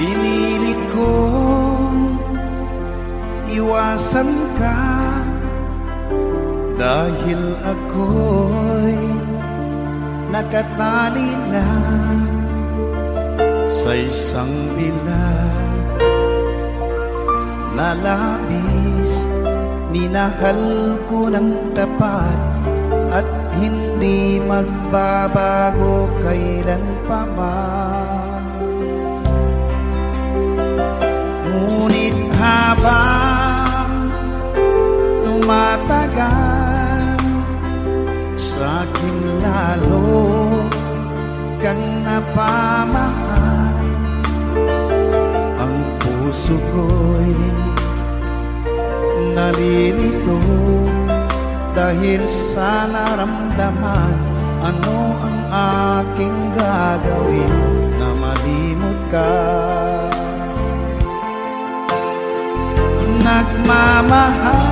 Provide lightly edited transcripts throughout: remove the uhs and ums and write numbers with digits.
Pinilit kong iwasan ka dahil ako'y nakatali na sa isang bilag na labis. Minahal ko ng tapat at hindi magbabago kailan pa man. Ngunit habang tumatagal, sa'kin lalo kang napamahal. Ang puso ko'y nalilito dahil sa naramdaman. Ano ang aking gagawin na malimot ka? Nagmamahal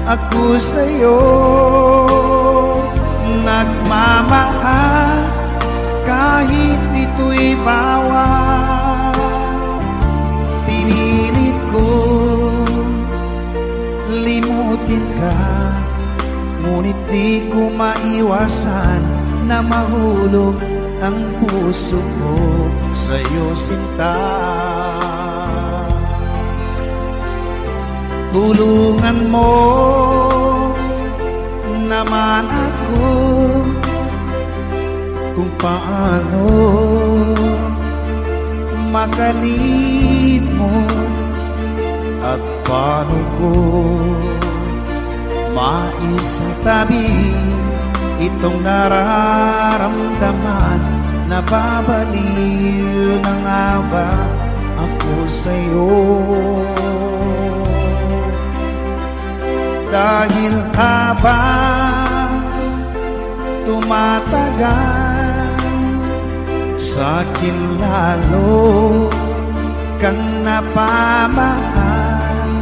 ako sa'yo, nagmamahal kahit ito'y bawal. Pinilit ko limutin ka, ngunit di ko maiwasan na mahulog ang puso ko sa'yo, sinta. Tulungan mo naman ako kung paano makalimot at paano ko maisatabi itong nararamdaman. Nababaliw na nga ba ako sa'yo? Dahil habang tumatagal, sa'kin lalo kang napamahal.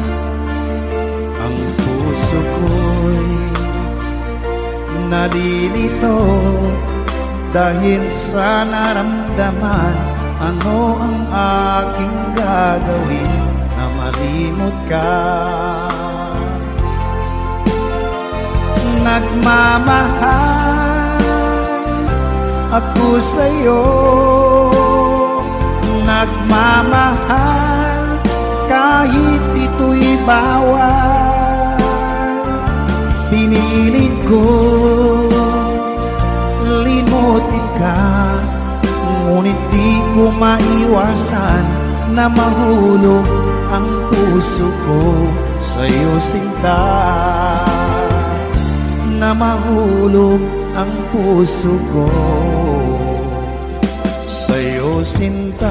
Ang puso ko'y nalilito dahil sa naramdaman. Ano ang aking gagawin na malimot ka? Nagmamahal ako sa'yo, nagmamahal kahit ito'y bawal. Pinilit ko limutin ka, ngunit di ko maiwasan na mahulog ang puso ko sa'yo, sinta. Na mahulog ang puso ko sa'yo, sinta.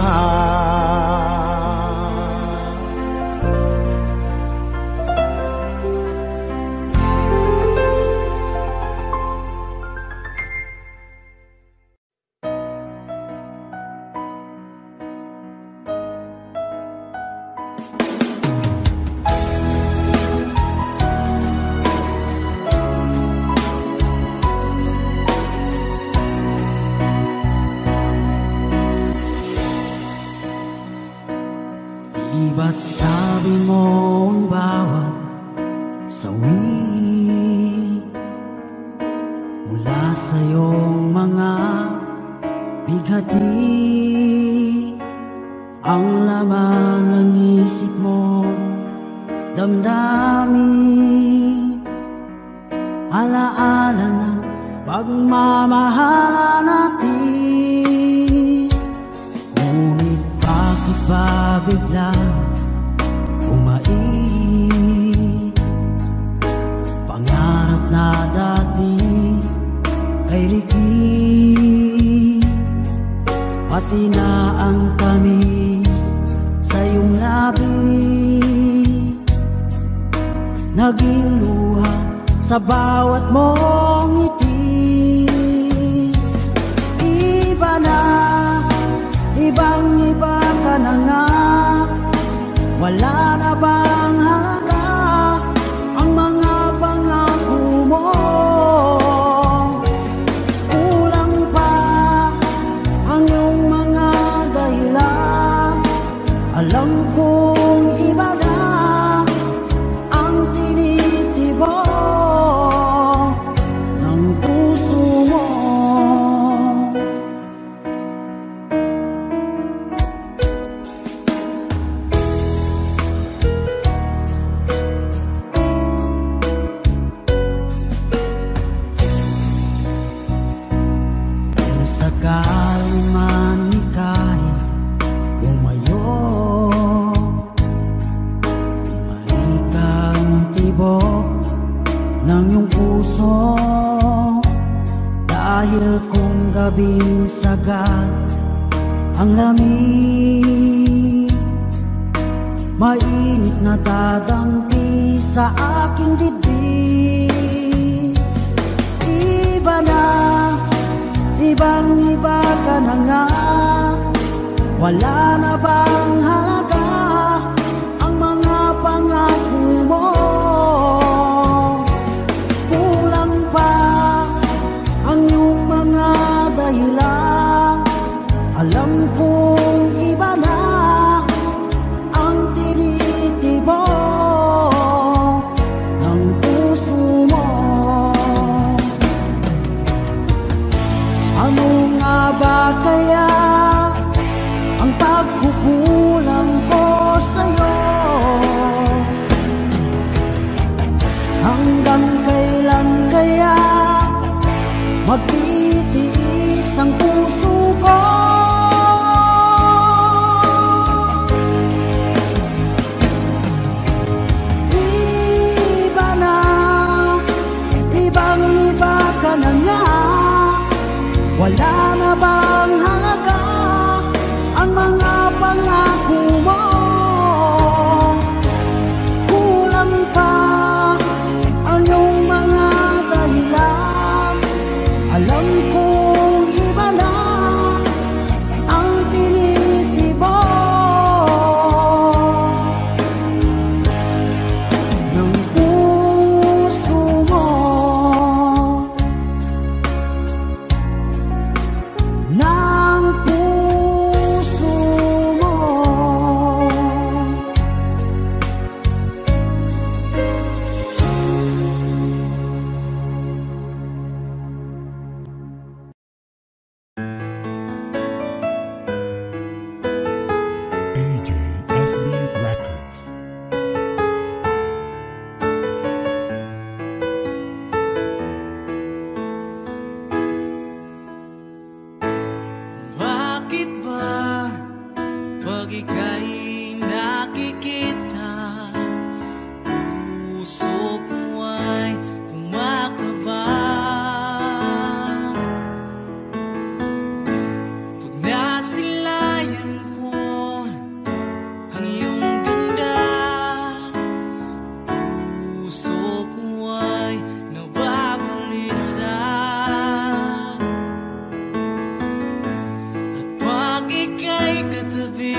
Ba't sabi mo ang bawat sawi mula sa iyong mga bighati, ang laman ng isip mo, damdamin, alaala ng pagmamahalan natin. Ngunit bakit ba biglang pangarap na dati ay liki, pati na ang tamis sa iyong labi, naging luha sa bawat mong ngiti. Iba na, ibang-iba ka na nga, wala na bang halaga ang mga pangako mo? Kulang pa ang iyong mga naman ika'y umayo, bumalik ang tibok ng iyong puso. Dahil kung gabing sagad ang lamig, mainit na dadampi sa aking dibdib. Iba na, ibang iba ka na nga, wala na bang halaga ang mga pangako mo? Kulang pa ang iyong mga dahilan, alam kong iba na ang tinitibok ng puso mo. Ano nga ba kaya ang pagkukulang ko sa'yo? Hanggang kailan kaya magtitiis ang puso ko? Iba na, ibang iba ka na nga, wala na bang halaga ang mga pangako mo? Kulang pa ang iyong mga dahilan, alam kong iba na ang tinitibok ng puso mo. Ng puso mo. AJSB Records. Bakit ba pag ika'y nakikita, puso ko ay kumakaba? Pag nasilayan ko ang iyong ganda, puso ko ay nababalisa. Pag ika'y katabi,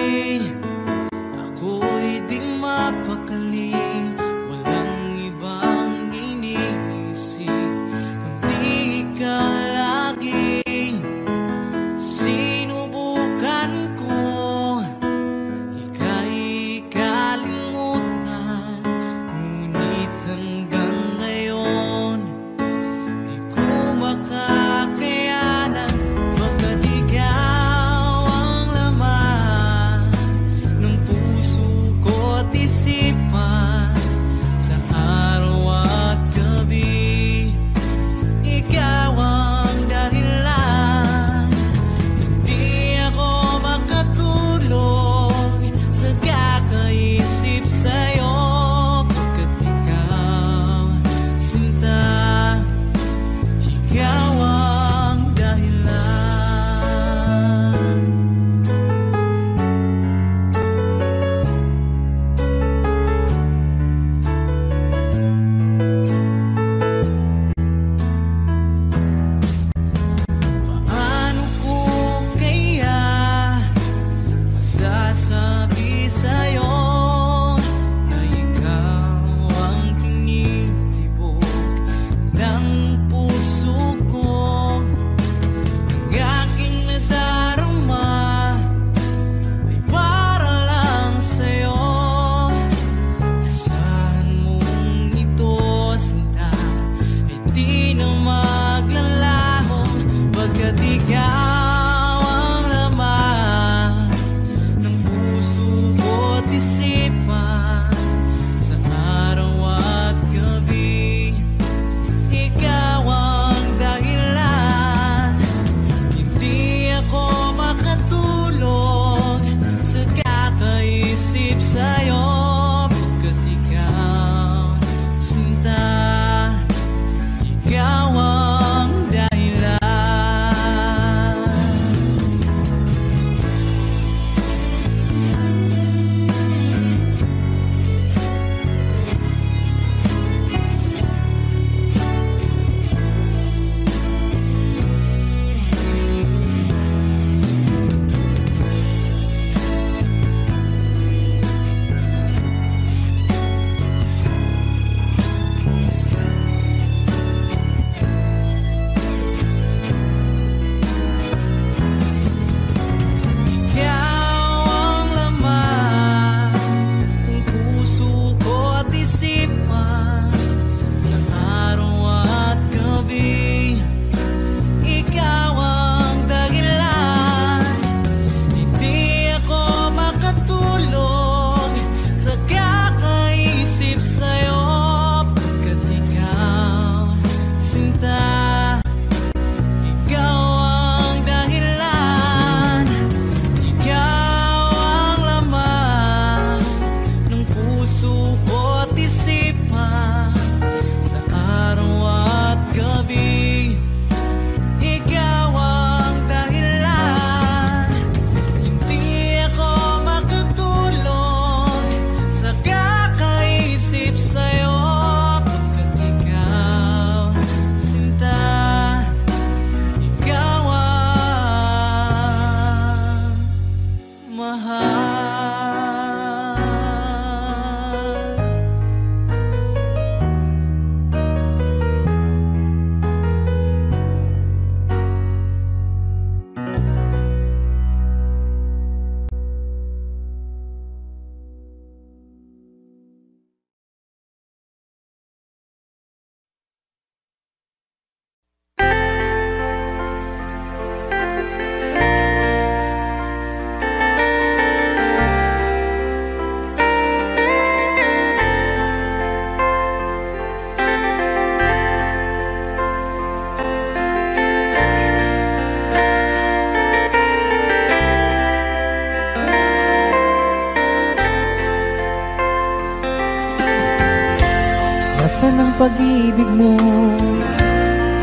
Minsan ang pag-ibig mo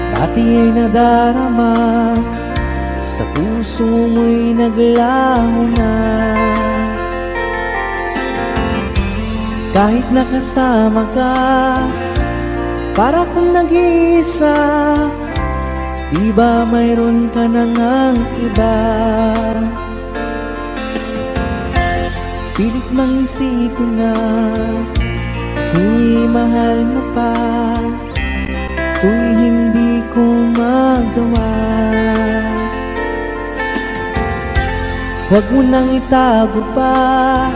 dati ay nadarama, sa puso mo'y naglaho na. Kahit nakasama ka, para kang nag-iisa, di ba mayroon ka na ngang iba? Pilit mang isipin na ako'y mahal mo pa, ako'y hindi ko magawa. Huwag mo nang itago pa,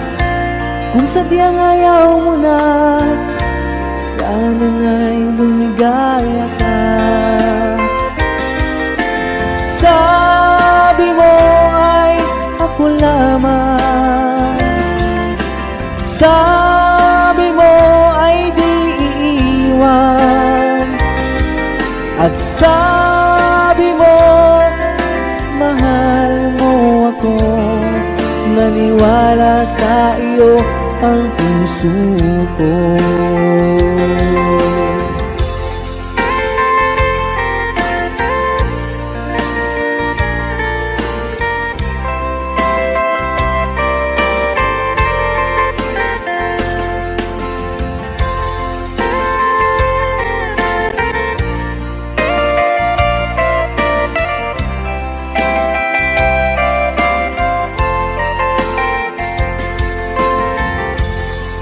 kung sadyang ayaw mo na, sana nga'y lumigaya ka. Sabi mo ay ako lamang, sabi mo ay di iiwan, at sabi mo mahal mo ako. Naniwala sa iyo ang puso ko.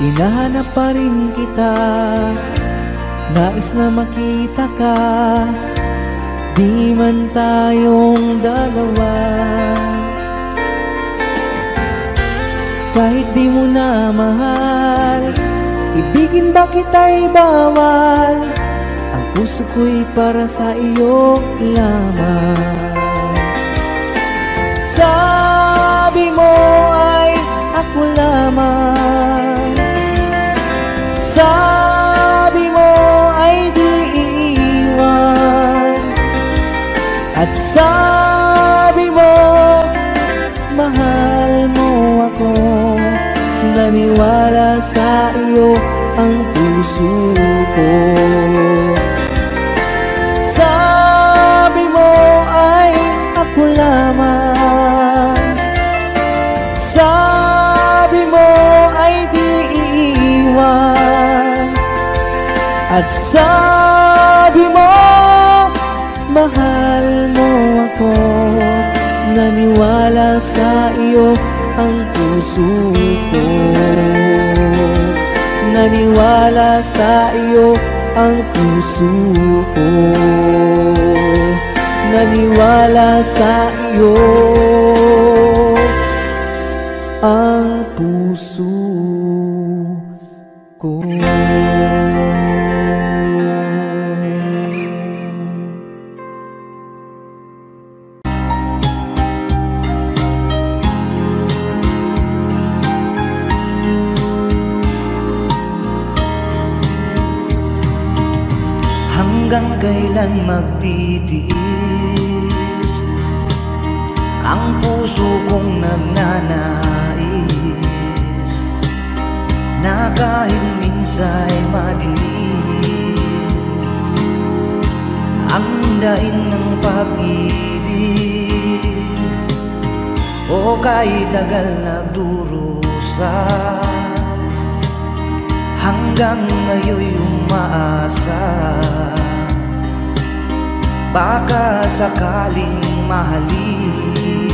Hinahanap pa rin kita, nais na makita ka, di man tayong dalawa. Kahit di mo na mahal, ibigin ba kita'y bawal, ang puso ko'y para sa iyo lamang. Sabi mo ay ako lamang, sabi mo ay di iiwan, at sabi mo mahal mo ako. Naniwala sa iyo ang puso ko. Sabi mo ay ako lamang, sabi mo ay di iiwan, at sabi mo mahal mo ako. Naniwala sa iyo ang puso ko. Naniwala sa iyo ang puso ko. Naniwala sa iyo ang puso ko. Hanggang kailan magtitiis ang puso kong nagnanais, na kahit minsa'y madilim ang daing ng pag-ibig, o kahit tagal nagdurusa, hanggang ngayon'y umaasa, baka sakaling mahalin,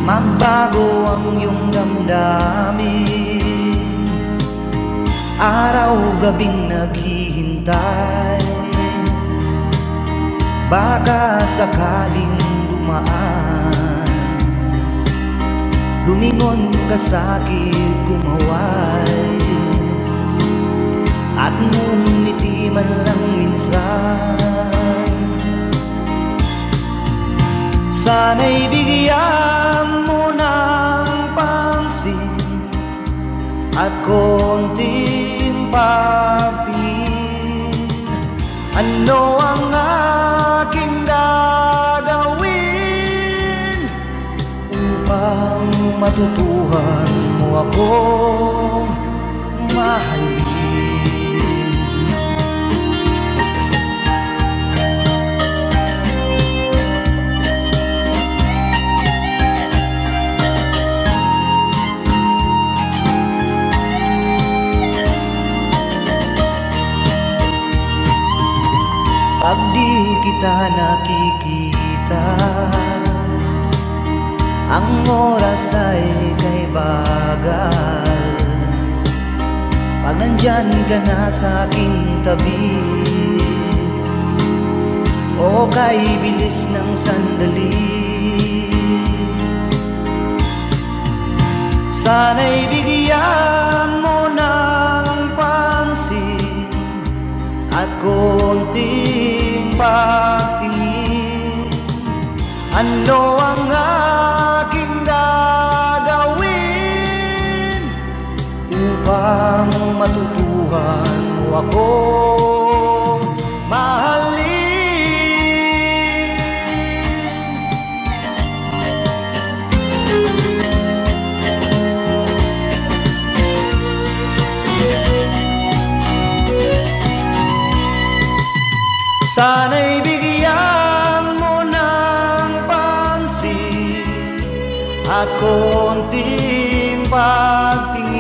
magbago ang iyong damdamin. Araw-gabing naghihintay, baka sakaling dumaan, lumingon ka sa'kin, kumaway, at ngumiti man lang minsan. Sana'y bigyan mo ng pansin at konting pagtingin. Ano ang aking gagawin upang matutuhan mo akong mahalin? kita nakikita. Ang oras ay kay bagal pag nandyan ka na sa aking tabi, o kay bilis ng sandali. Sana'y bigyan mo ng pansin at konting pagtingin. Ano ang aking gagawin upang matutuhan mo akong mahalin? Sana'y bigyan mo ng pansin at konting pagtingin.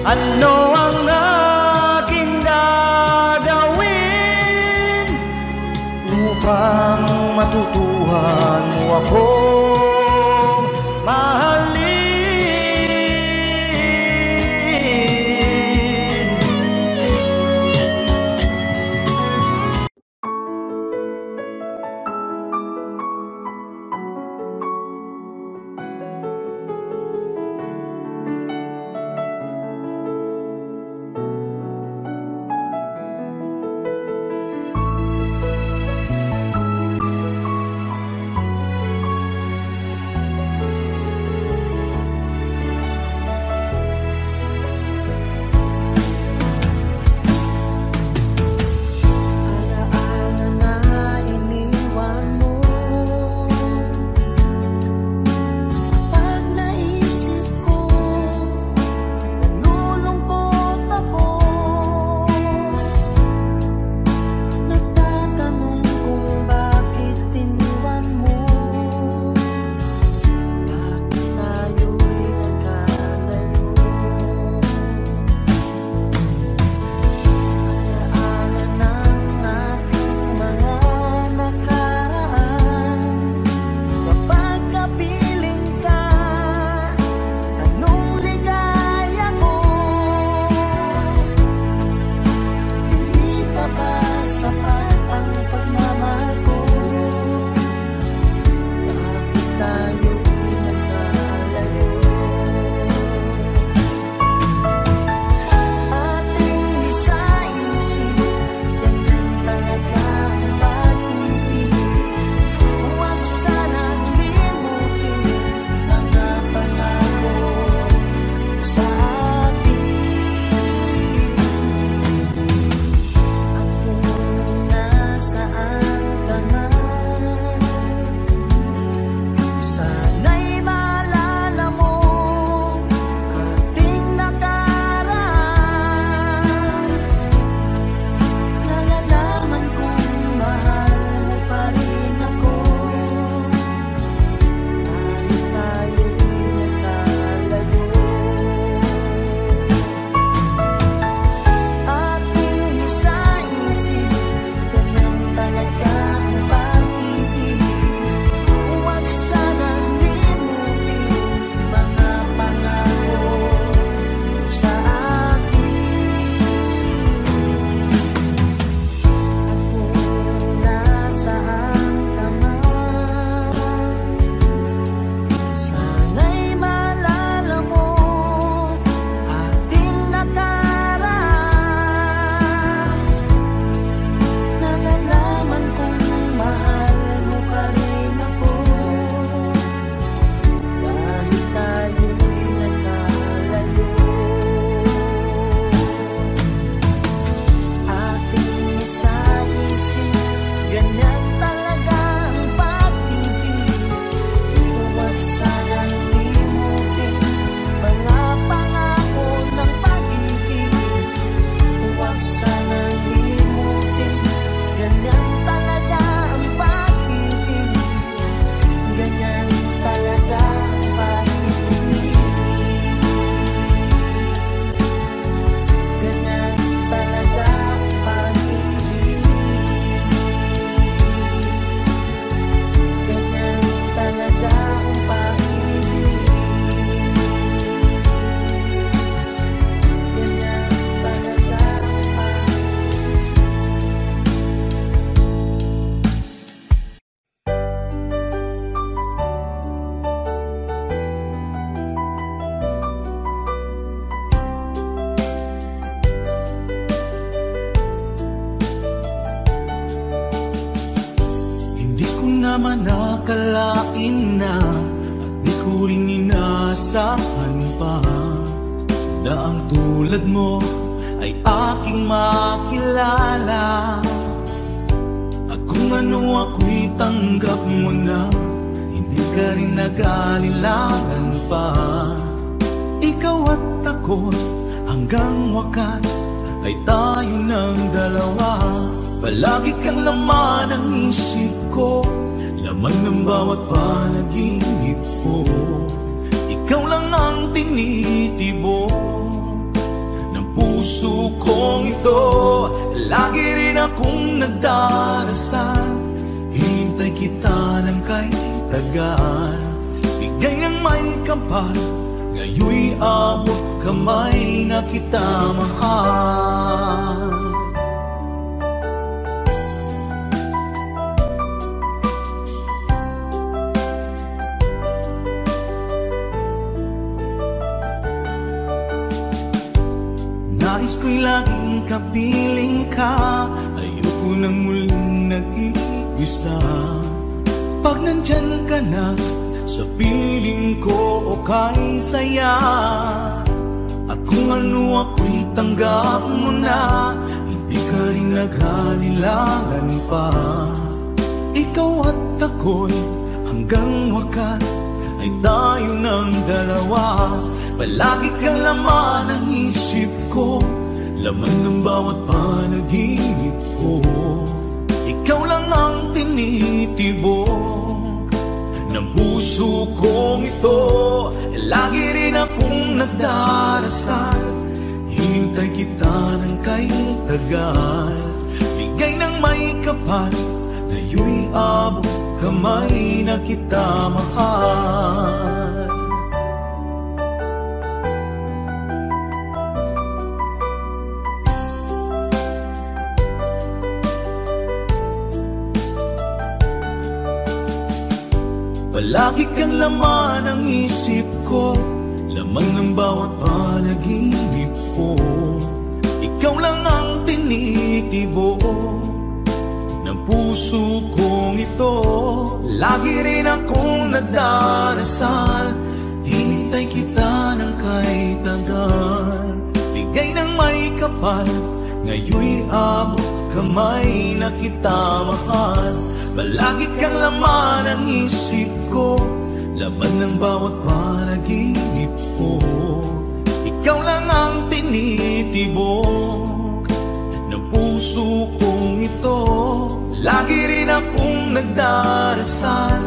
Ano ang aking gagawin upang matutuhan mo akong mahalin? akalain na at di ko rin inasahan pa na ang tulad mo ay aking makilala. At kung ano ako'y tanggap mo na, hindi ka rin nag-alilangan pa. Ikaw at ako hanggang wakas ay tayo ng dalawa. Palagi kang laman ng isip ko, laman ng bawat panaginip ko. Ikaw lang ang tinitibok ng puso kong ito. Lagi rin akong nagdarasal, hinintay kita ng kay tagal. Bigay ng may kapal, ngayoy abot kamay na kita mahal. Nais ko'y laging kapiling ka, ayoko nang muling nag-iisa. Pag nandyan ka na, sa piling ko okay saya. At kung ano ako'y tanggap mo na, hindi ka rin nag-alilangan pa. Ikaw at ako'y hanggang wakas ay tayo ng dalawa. Palagi kang laman ng isip ko, laman ng bawat panaginip ko. Ikaw lang ang tinitibok ng puso kong ito. Lagi rin akong nagdarasal, hinintay kita ng kay tagal. Bigay ng may kapal, ngayoy abot kamay na kita mahal. Palagi kang laman ng isip ko, laman ng bawat panaginip ko. Ikaw lang ang tinitibok ng puso kong ito. Lagi rin akong nagdarasal, hinintay kita ng kay tagal. Bigay ng may kapal, ngayoy abot kamay na kita mahal. Palagi kang laman ng isip ko, laman ng bawat panaginip ko. Ikaw lang ang tinitibok ng puso kong ito. Lagi rin akong nagdarasal,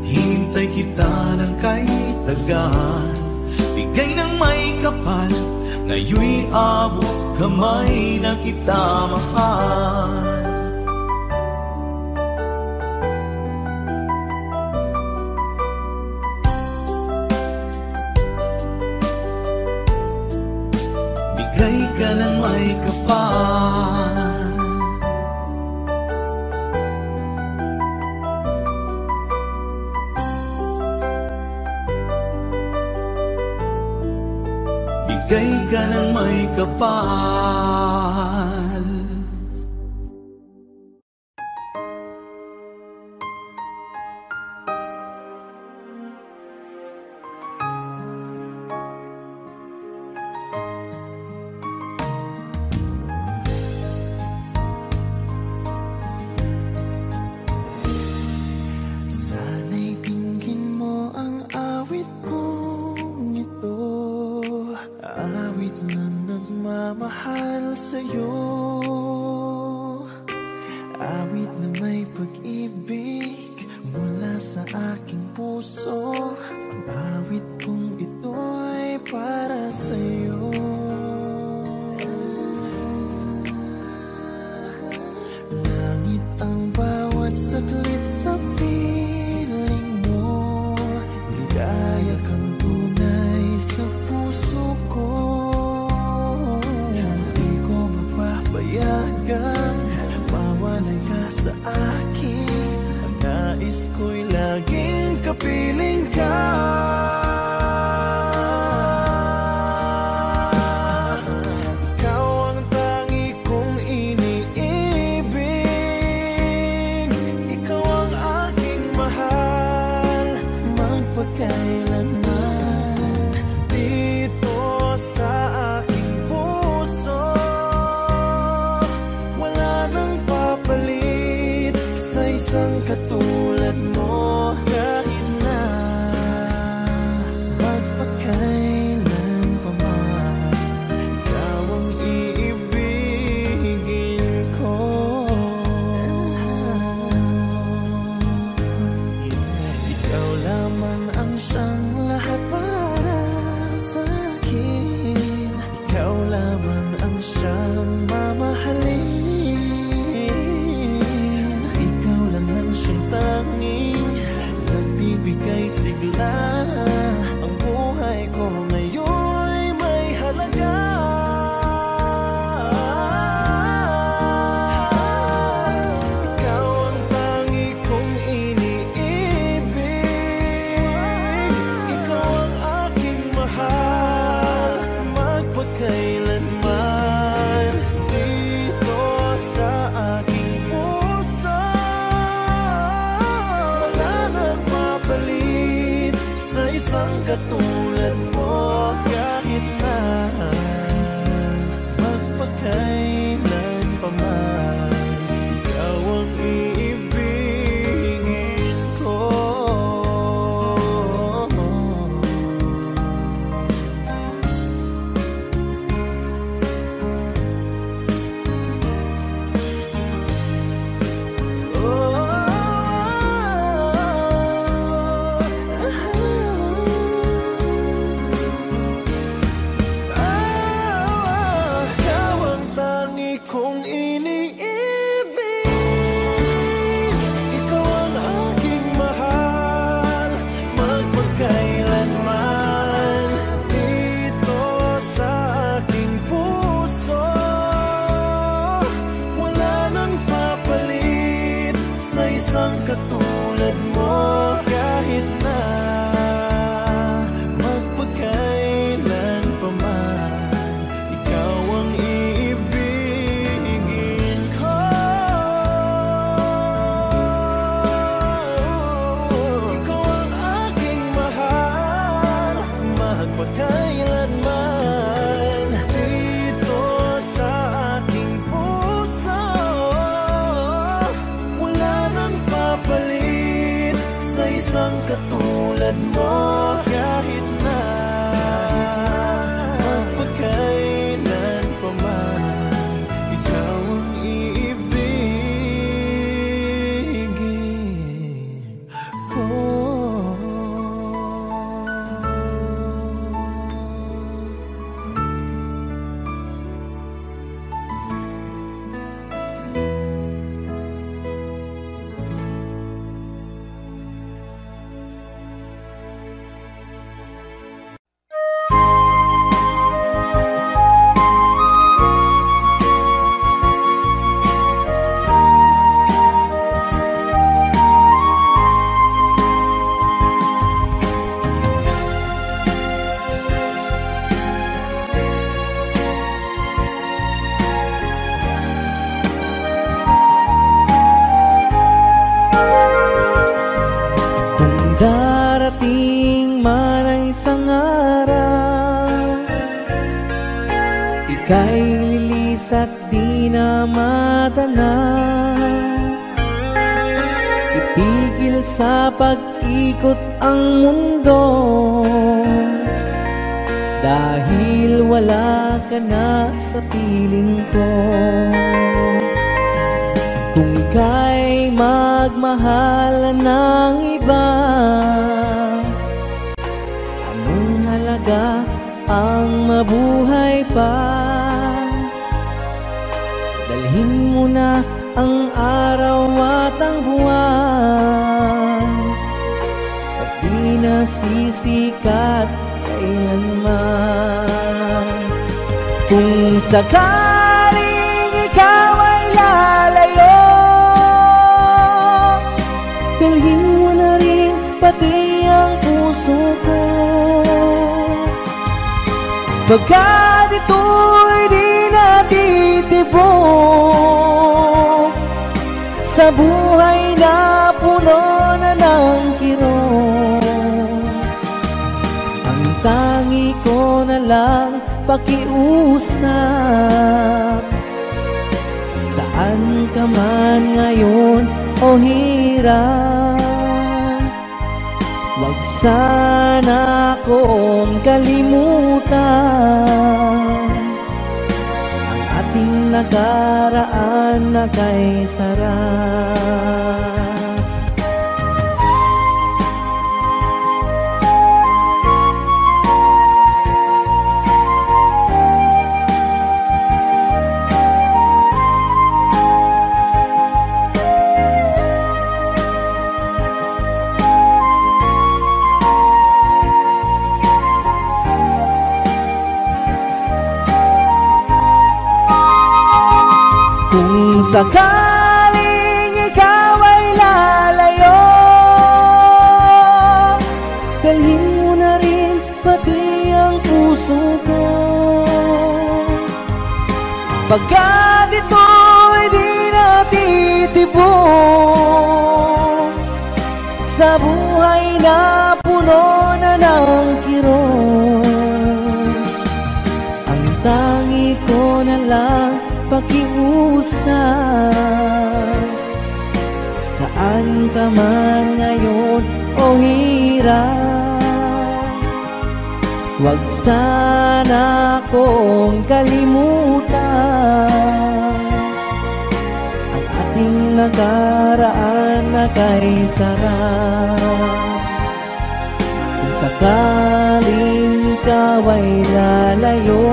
hintay kita ng kay tagal. Bigay ng may kapal, ngayoy abot kamay na kita mahal. Bigay ka ng may kapal, bigay ka ng may kapal. Ikaw ang aking mahal. magpakailanman. Dito sa aking puso, wala nang papalit sa isang katulad mo. Kahit na magpakailan pa man, ikaw ang iibigin ko. Ikaw lamang ang siyang lahat para sa akin. Ikaw lamang ang siyang mamahalin. Ikaw lang ang siyang tanging nagbibigay sigla. Ang buhay ko ngayon'y may halaga. Ikaw ang tangi kong iniibig. Ikaw ang aking mahal, magpakailanman. Dito sa aking puso, wala nang mapalit sa isang katulad mo. Kahit na magpakailan pa man, ikaw ang iibigin ko. Ikaw ang tangi kong iniibig. Ikaw ang aking mahal, magpakailanman. Dito sa aking puso, wala nang papalit sa isang katulad mo. Kahit na magpakailan pa man, ikaw ang iibigin ko. Ikaw ang aking mahal, magpakailanman. Dito sa aking puso, wala nang papalit sa isang katulad mo. Kahit na magpakailan pa man, ikaw ang iibigin ko. Kung darating man ang isang araw, ika'y lilis at di na matanaw. Itigil sa pag-ikot ang mundo, dahil wala ka na sa piling ko. Kung ika'y magmahal ng iba, anong halaga ang mabuhay pa? Dalhin mo na ang araw at ang buwan, at di na sisikat kailanman. Kung sakaling ikaw ay lalayo, dalhin mo na rin pati ang puso ko. Pagkat ito'y di natitibok sa buhay na puno na ng kirot. lang pakiusap. Saan ka man ngayon o hirap, wag sana akong kalimutan ang ating nakaraan na kay sarap. Kung sakaling ikaw ay lalayo, dalhin mo na rin pati ang puso ko. Pagkat ito'y di natitibok sa buhay na puno na ng kirot, ang tangi ko na lang pakiusap. Saan ka man ngayon o hirap, wag sana akong kalimutan ang ating nakaraan na kay sarap. Kung sakaling ikaw ay lalayo,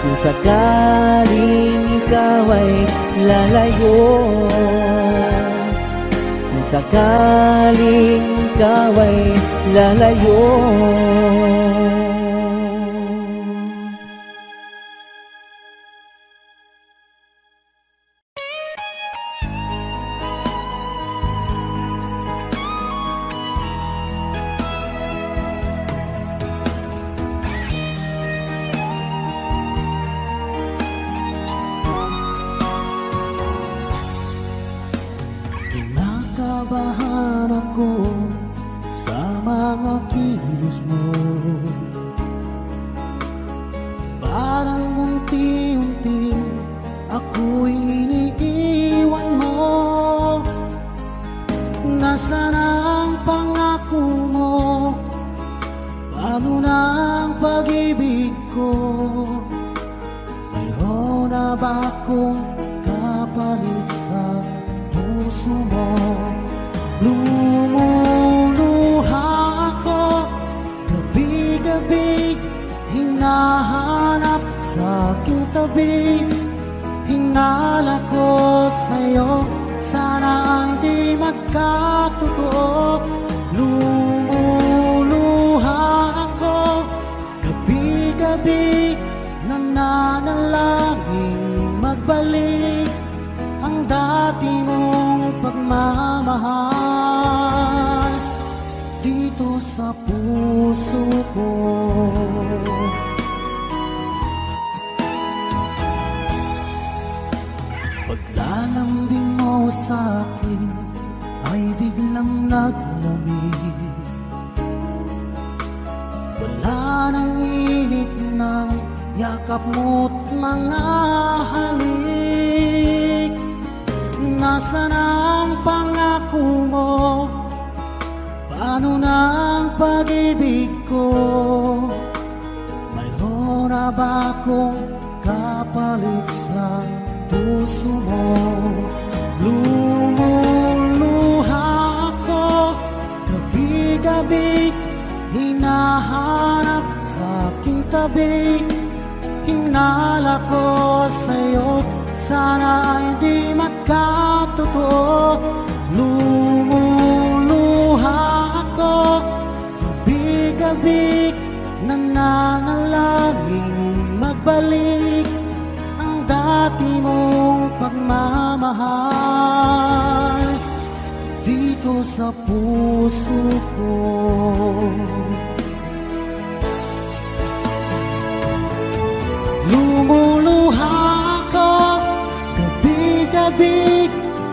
kung sakaling ikaw ay lalayo, kung sakaling ikaw ay lalayo. Kinakabahan ako sa mga kilos mo, parang unti-unti ako'y iniiwan mo. Nasaan ang pangako mo? Paano na ang pag-ibig ko? Mayroon na ba akong kapalit sa puso mo? Lumuluha ako gabi-gabi, hinahanap sa aking tabi. Hinala ko sa'yo, sana hindi magkatotoo. Lumuluha ako gabi-gabi, nananalangin magbalik ang dati mong pagmamahal dito sa puso ko. Paglalambing mo sa'kin ay biglang naglamig, wala nang init ng yakap mo't mga halik. Nasaan ang pangako mo? Paano na ang pag-ibig ko? Mayroon na ba akong kapalit sa puso mo? Lumuluha ako gabi-gabi, hinahanap sa aking tabi. Hinala ko sa'yo, sana hindi magkatotoo. Lumuluha ako gabi-gabi, nananalangin magbalik ang dati mong pagmamahal dito sa puso ko. Lumuluha ako gabi-gabi,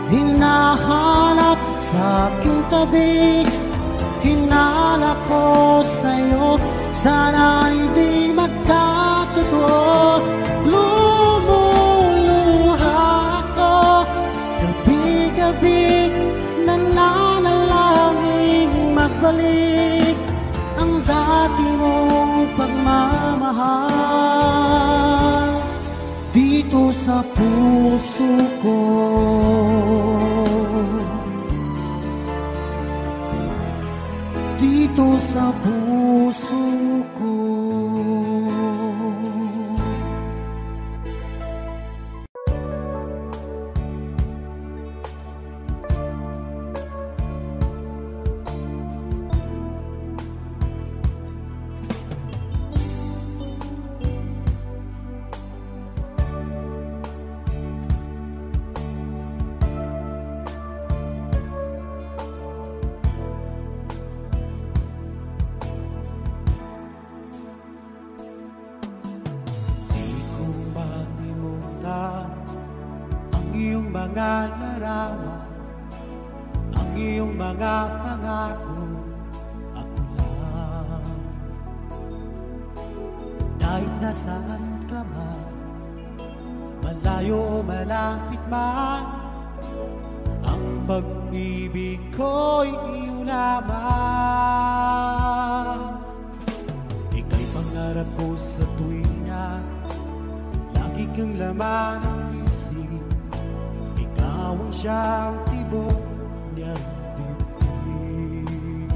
hinahanap sa aking tabi. Hinala ko sa'yo, Sana'y di magkatotoo. Lumuluha ako gabi-gabi, nananalangin magbalik ang dati mong pagmamahal dito sa puso ko. Dito sa puso ko. Mga larawan, ang iyong mga pangako, ako lang. Kahit nasaan ka man, malayo o malapit man, ang pag-ibig ko'y iyo lamang. Ika'y pangarap ko sa tuwina, lagi kang laman ng isip. Ikaw ang siyang tibok niyang dibdib.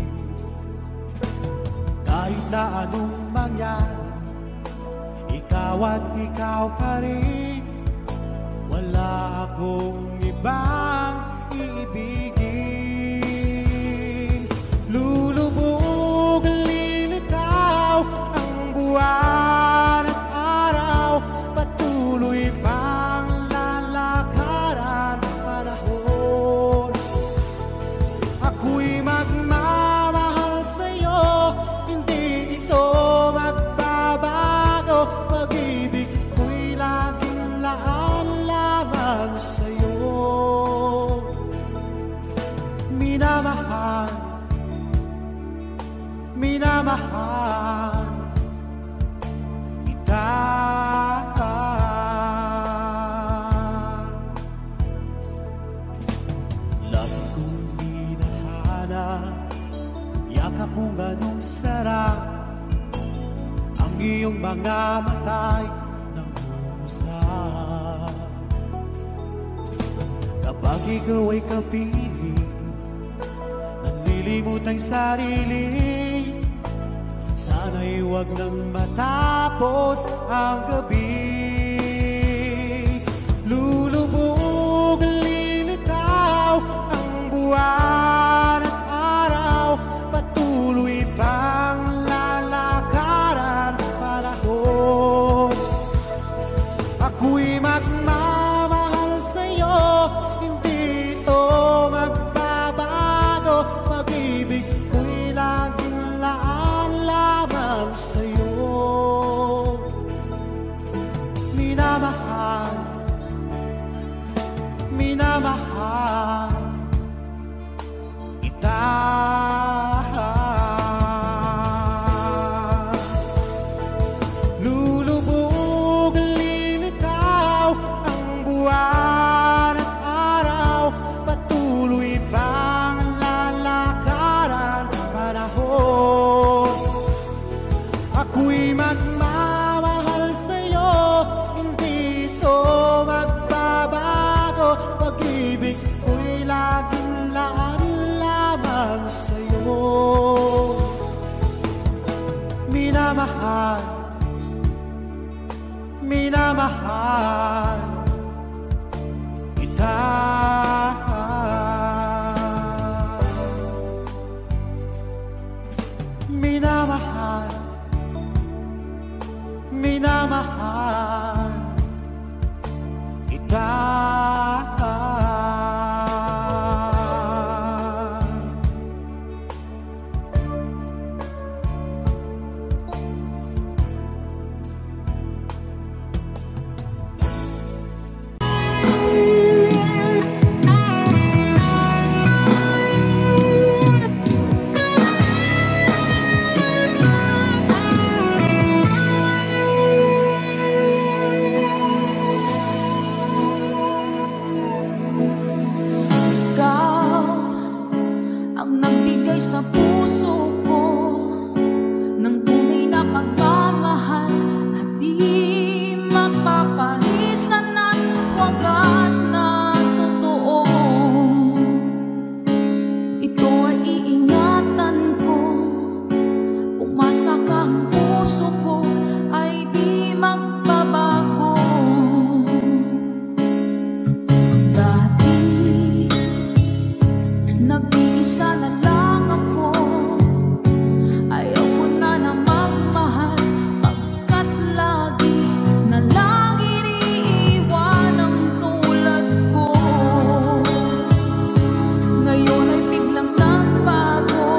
Kahit na anong mangyari, ikaw at ikaw pa rin. Wala akong ibang iibigin. Lulubog, lilitaw ang buwan at araw, patuloy pang lalakaran panahon. Ako'y magmamahal sa'yo, hindi ito magbabago. Pag-ibig ko'y laging laan lamang sa'yo. Minamahal, minamahal kita. Lagi kong minahana, yakap mo ganong sarap, ang iyong mga matay ng usap. Kapag ikaw ay kapiling, nalilimot ang sarili, sana'y huwag nang matapos ang gabi. Lulubog, lilitaw ang buwan at araw, patuloy pang lalakaran panahon. Ako'y magmamahal sa'yo, hindi ito magbabago. Pag-ibig ko'y laging laan lamang sa'yo. Minamahal, minamahal kita. Lulubog, lilitaw ang buwan at araw, patuloy pang lalakaran panahon. Ako'y magmamahal sa'yo, hindi ito magbabago. Pag-ibig ko'y laging laan lamang sa'yo. Minamahal, minamahal kita. Minamahal, minamahal kita. nagbigay sa puso ko ng tunay na pagmamahal na di mapaparisan at wagas na totoo. Ito ay iingatan ko, umasa kang puso ko ay di magbabago. Dati nag-iisa na lang ako, ayaw ko na na magmahal, pagkat lagi na lang iniiwan ang tulad ko. Ngayon ay biglang nagbago,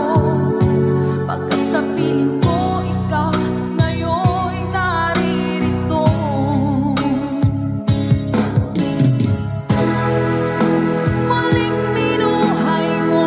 pagkat sa piling ko ikaw ngayon'y naririto. Maling minuhay mo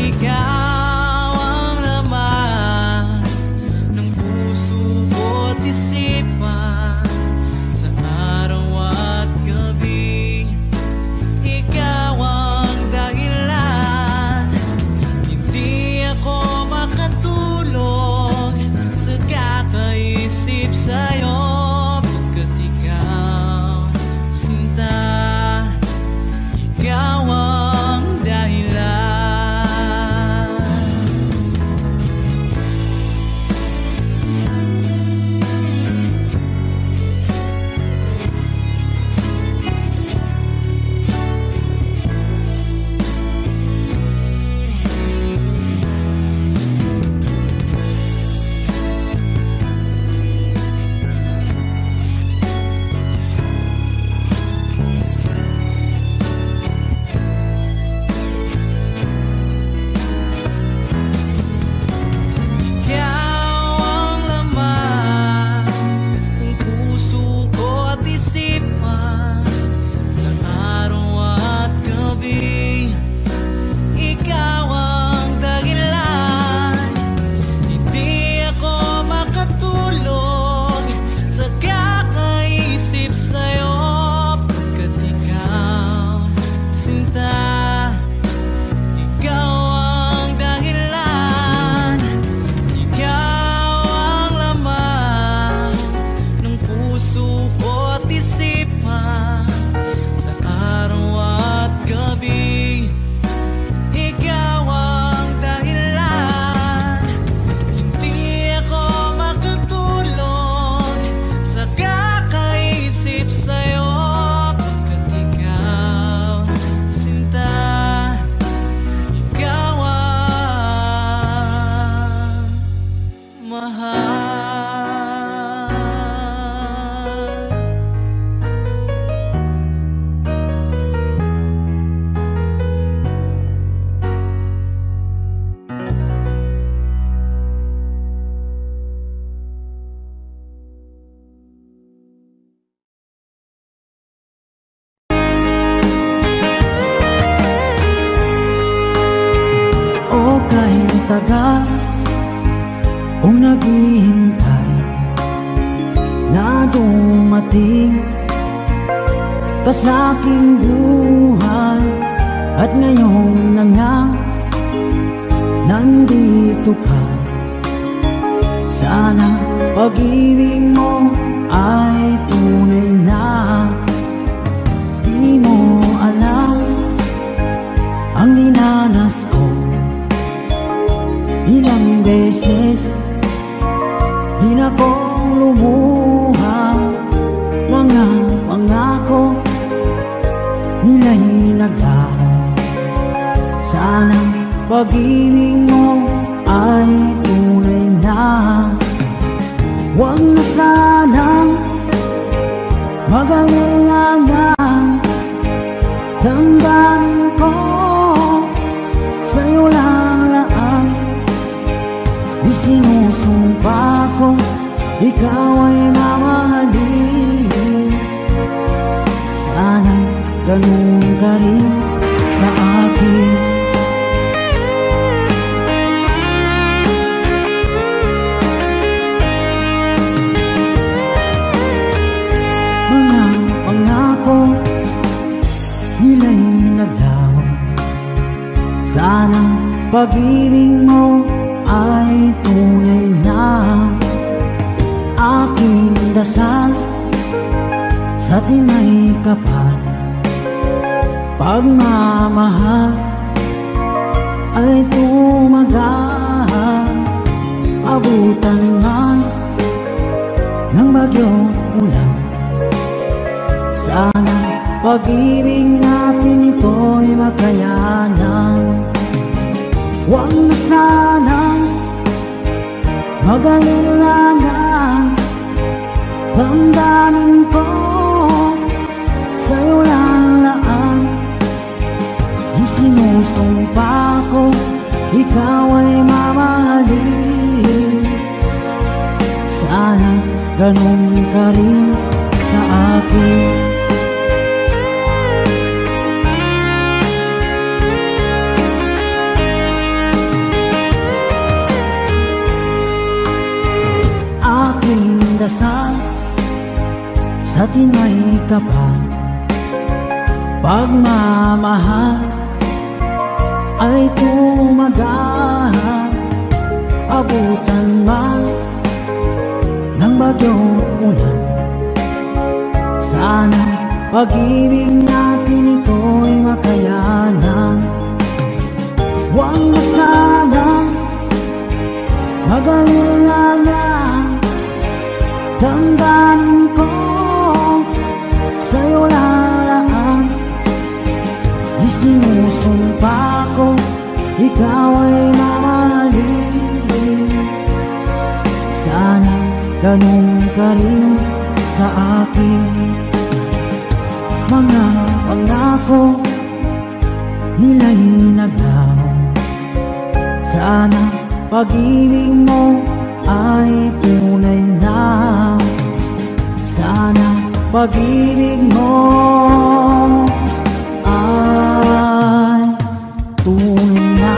ikaw ang laman ng puso ko't isipan. Sa araw at gabi, ikaw ang dahilan. Hindi ako makatulog sa kakaisip sa'yo, pagkat ikaw, sinta, ikaw ang dahilan. Tagal kung naghihintay na dumating ka sa aking buhay, at ngayon na nga nandito ka. Sana pag-ibig mo ay tunay na. Di mo alam ang dinanas ko. Ilang beses di na kong lumuha, mga pangako nila'y naglaho. Sana pag-ibig mo ay tunay na. Huwag na sanang mag-alinlangan, damdamin ko sa'yo lang laan. Isinusumpa ko, ikaw ay mamahalin. Sana ganun ka rin sa akin. Mga pangako nila'y naglaho. Sana pag-ibig mo ay tunay na. Aking dasal sa tinay kapal, pagmamahal ay tumagal. Abutan man ng bagyong ulan, sana pag-ibig natin ito'y makayanan. Huwag na sanang mag-alinlangan, damdamin ko sa'yo lang laan. Isinusumpa ko, ikaw ay mamahalin. Sana ganun ka rin sa akin. dasal sa tinay kapal. Pagmamahal ay tumagal, abutan man ng bagyong ulan. Sana pag-ibig natin ito'y makayanan. Huwag na sana mag-alala, damdamin ko sa'yo lalaan. Isinusumpa ko, ikaw ay mamahalin. Sana ganun ka rin sa akin. Mga pangako nila'y naglaho. Sana pag-ibig mo ay tunay na. Sana pag-ibig mo ay tunay na.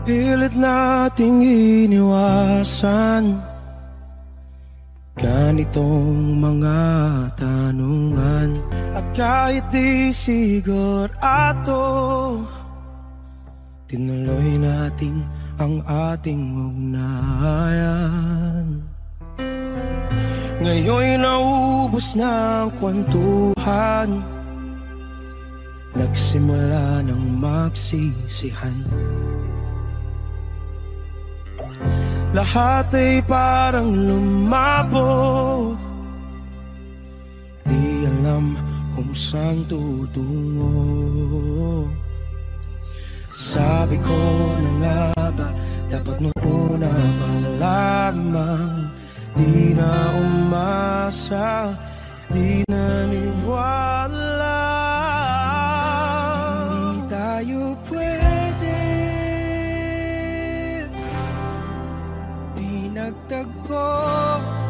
Pilit nating iniwasan ganitong mga tanungan. At kahit di sigurado, tinuloy natin ang ating ugnayan. Ngayon'y naubos na ang kwentuhan, nagsimula ng magsisihan. Lahat ay parang lumabo, di alam kung saan tutungo. Sabi ko na nga ba, dapat nung una pa lamang, di na umasa, di naniwala. Hindi tayo pwede nagtagpo,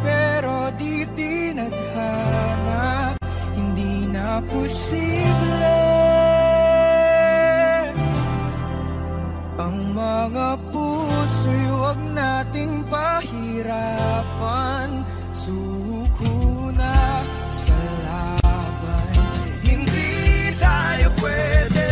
pero di tinadhana. Hindi na posible ang mga puso'y huwag nating pahirapan. Suko na sa laban, hindi tayo pwede.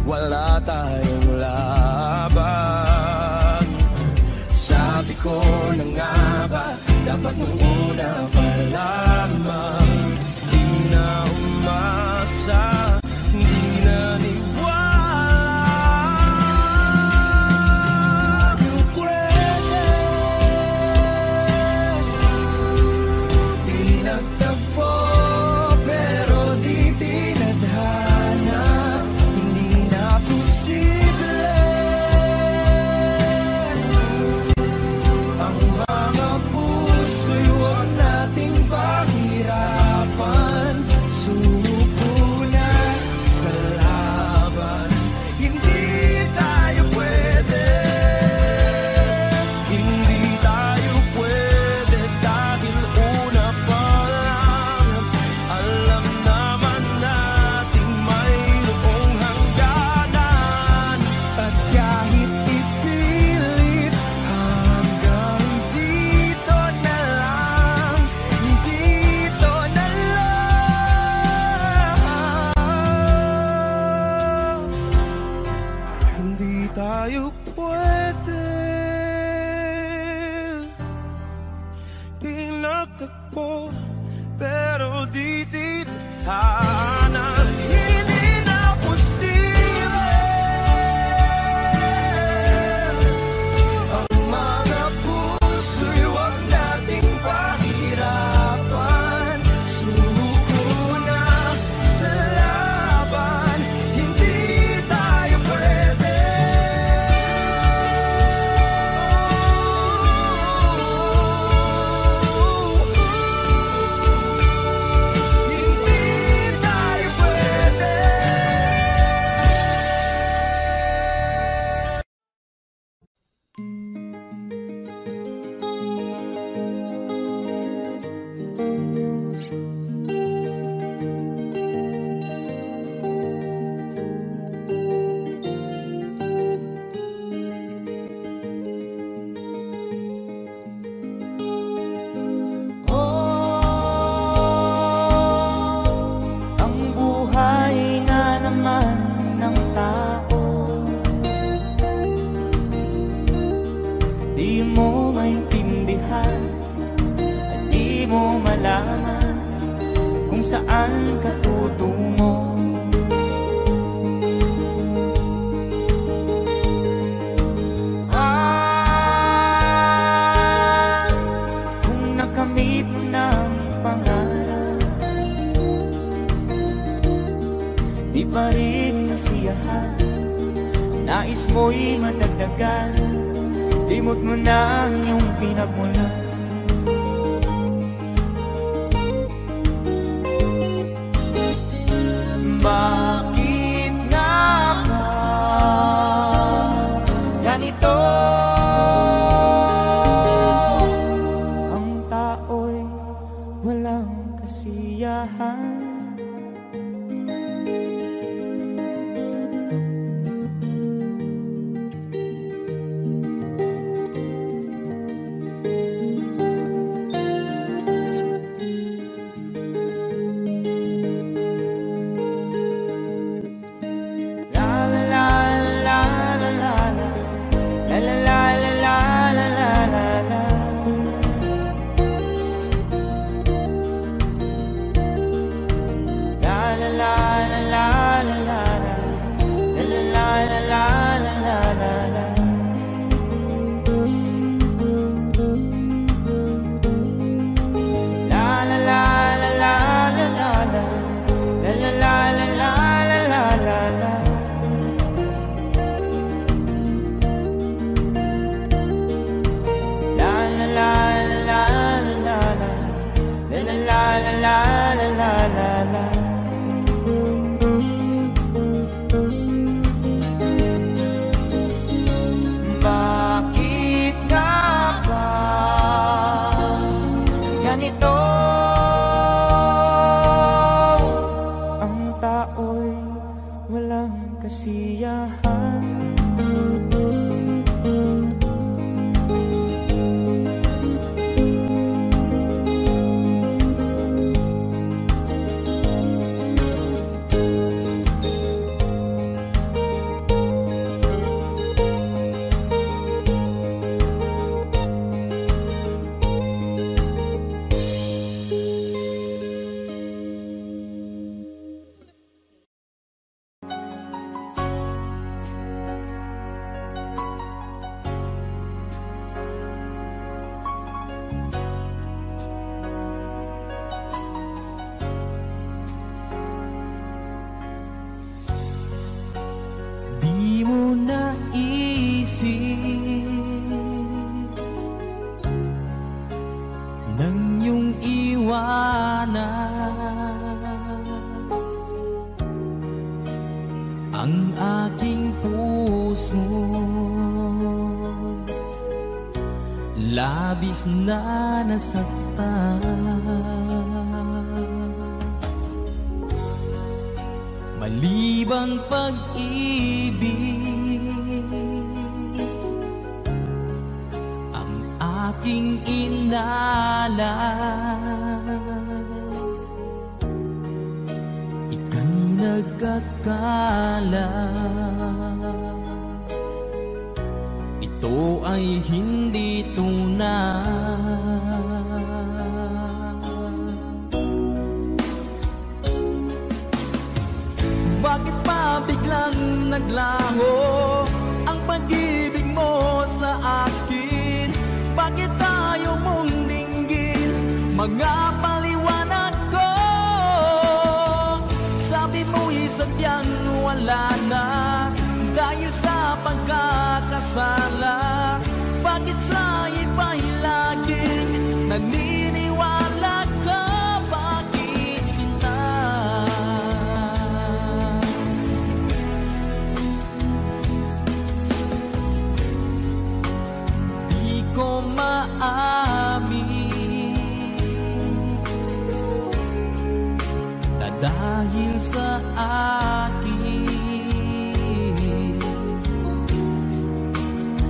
Wala tayong laban. Sabi ko na nga ba, dapat nung una pa lamang, di na umasa, di na niwala. Di pwede, di nagtagpo, pero di tinadhana. Ang mga puso'y huwag nating pahirapan. Suko na sa laban, hindi tayo pwede. Hindi tayo pwede dahil una pa lang alam naman nating mayroong hangganan. At kahit ipilit hanggang dito na lang, dito na lang, hindi tayo pwede. Pinagtagpo, pero di tinadhana. Hindi na posible ang mga puso'y huwag nating pahirapan. Suko na sa laban, hindi tayo pwede. Hindi tayo pwede. Ang buhay nga naman ng tao, di mo maintindihan at di mo malaman kung saan ka tutungo. rin masiyahan. Nais mo'y madagdagan, limot mo na ang iyong pinagmulan. Bakit nga ba ganito? Ang tao'y walang kasiyahan. Bakit nga ba ganito? Ang tao'y walang kasiyahan. Di mo naisip nang iyong iwanan ang aking puso, labis na nasaktan. Malibang pag-ibig ang aking inalan, ika'y nagkakala. Ito ay hindi tunay. Bakit pa biglang naglaho ang pag-ibig mo sa akin? Bakit tayo mong dinggin mga paliwanag ko? Sabi mo'y sadyang wala na dahil sa pagkakasala. Bakit sa iba'y laging naniniwala ka? Bakit sinta? Di ko maamin na dahil sa akin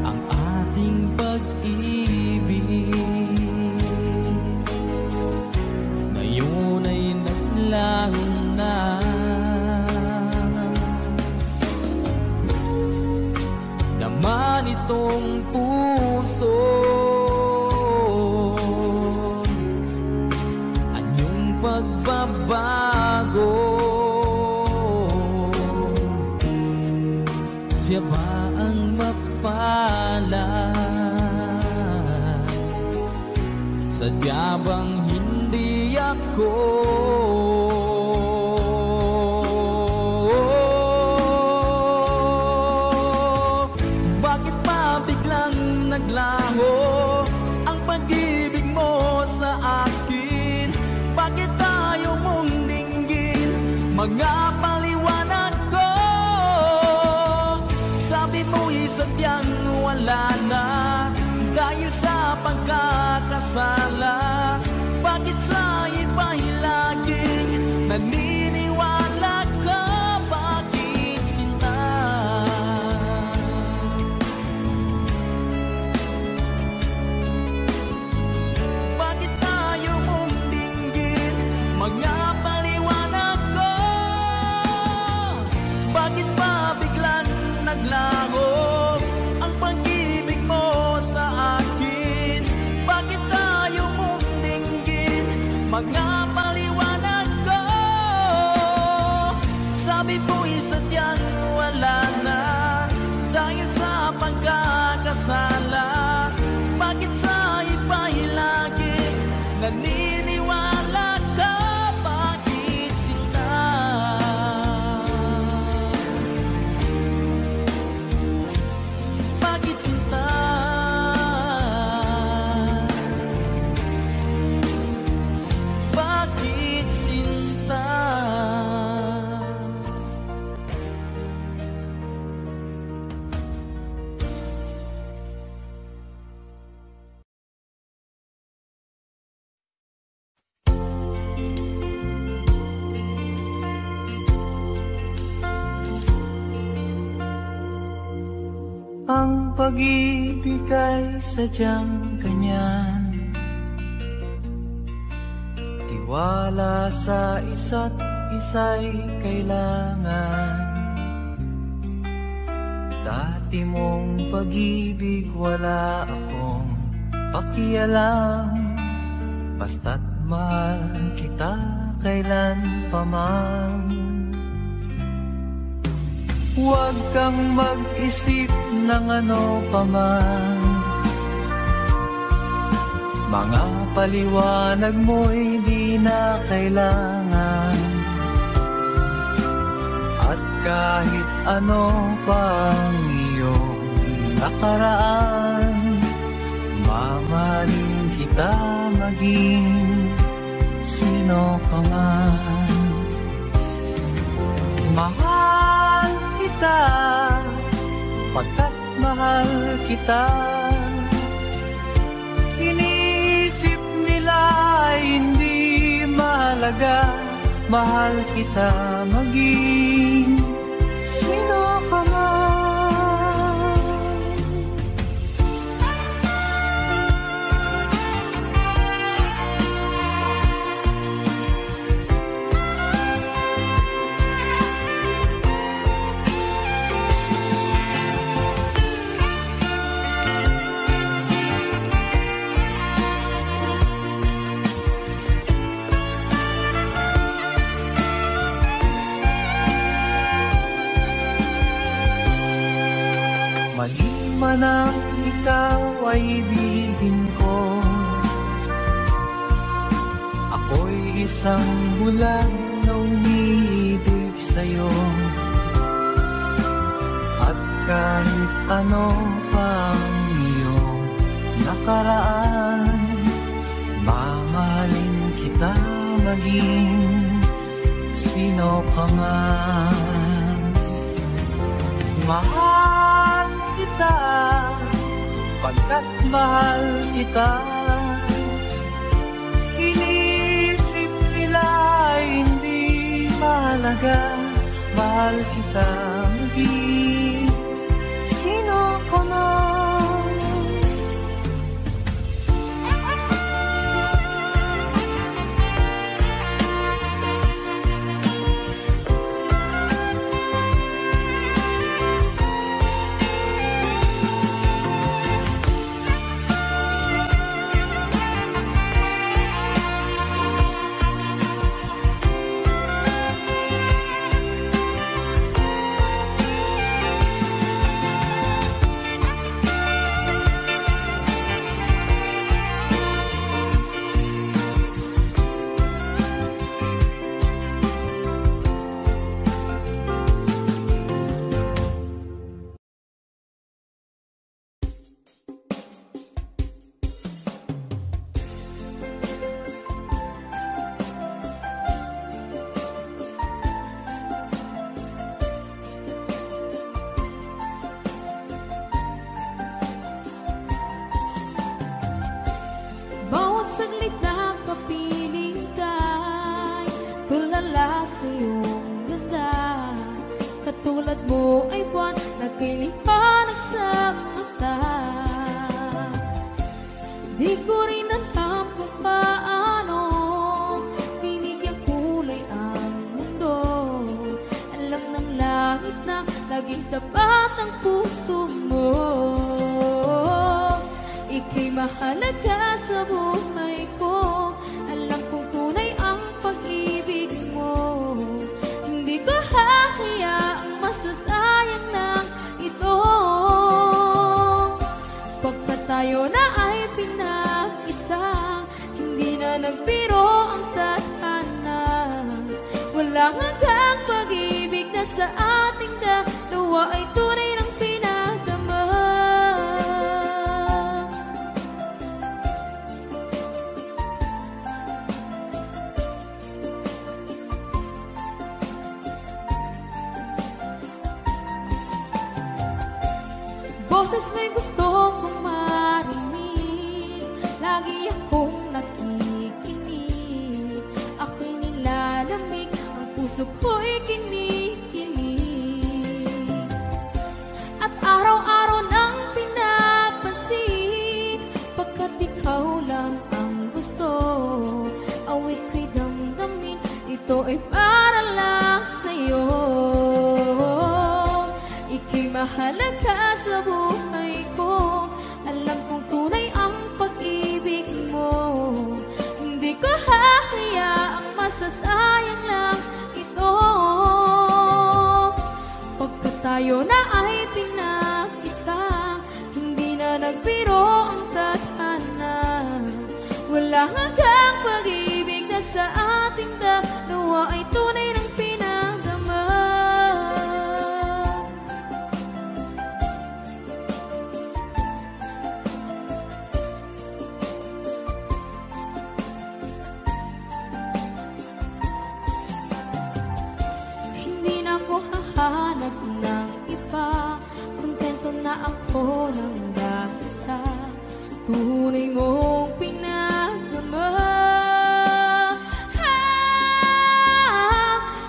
ang ating pag-ibig ngayon ay naglaho na. Naman itong puso anyong pagbabago, siya ba ang mapalad? Sadya bang hindi ako? mga paliwanag ko. Sabi mo'y sadyang wala na dahil sa pagkakasala. Bakit sa iba'y laging naniniwala ka? Bakit sinta? Bakit tayo mong dinggin mga paliwanag ko? Bakit ba biglang naglaho ang pag-ibig mo sa akin? Bakit tayo mong dinggin mga paliwanag ko? Sabi mo'y sadyang wala na dahil sa pagkakasala. Bakit sa iba'y laging naniniwala ka? Bakit sinta? Bakit sinta? Bakit sinta? Ang pag-ibig ay sadyang ganyan, tiwala sa isa't isa'y kailangan. Dati mong pag-ibig wala akong pakialam, basta't mahal kita kailan pa man. Huwag kang mag-isip ng ano pa man, mga paliwanag mo'y di na kailangan. At kahit ano pang iyong nakaraan, mamahalin kita maging sino ka man. Mahal kita pagkat mahal kita. Inisip nila hindi mahalaga, mahal kita maging sino ka man. Mali man ang ikaw ay ibigin ko, ako'y isang bulag na umiibig sa'yo. At kahit ano pang iyong nakaraan, mamahalin kita maging sino ka man. Mahal kita pagkat mahal kita. Inisip nila hindi mahalaga, mahal kita maging sino ka man. saglit na kapiling ka'y tulala sa iyong ganda. Katulad mo ay buwan na kay liwanag sa mata. Di ko rin alam kung paano binigyan kulay ang mundo. Alam ng langit na laging tapat ang puso mo. Ika'y mahalaga sa buhay ko. Alam kong tunay ang pag-ibig mo. Hindi ko hahayaang masasayang ng ito. Pagkat tayo na ay pinag-isa, hindi na nagbiro ang tadhana. Walang hanggang pag-ibig na sa ating dalawa ay tunay ng pinagdama. Boses mo'y gusto kong marinig, lagi akong nakikinig. Ako'y nilalamig, ang puso ko'y kinikilig. At araw-araw nang pinapansin, pagkat ikaw lang ang gusto. Awit ko'y damdamin, ito ay para lang sa'yo. Ika'y mahalaga sa buhay ko. Alam kong tunay ang pag-ibig mo. Hindi ko hahayaang masasayang lang ito. Pagkat tayo na ay pinag-isa, hindi na nagbiro ang tadhana. Wala hanggang pag-ibig na sa ating dalawa ay tunay ng pinagdama. Hanap ng iba, kontento na ako ng dahil sa tunay mong pinagdama.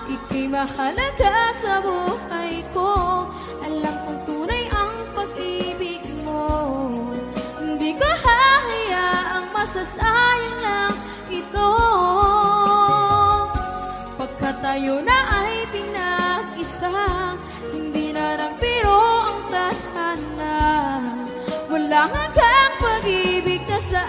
Ika'y mahalaga sa buhay ko. Alam kong tunay ang pag-ibig mo. Hindi ko hahayaang masasayang lang ito. Pagkat tayo na ay pinag-isa, hindi na nagbiro ang tadhana. Walang hanggang pag-ibig na sa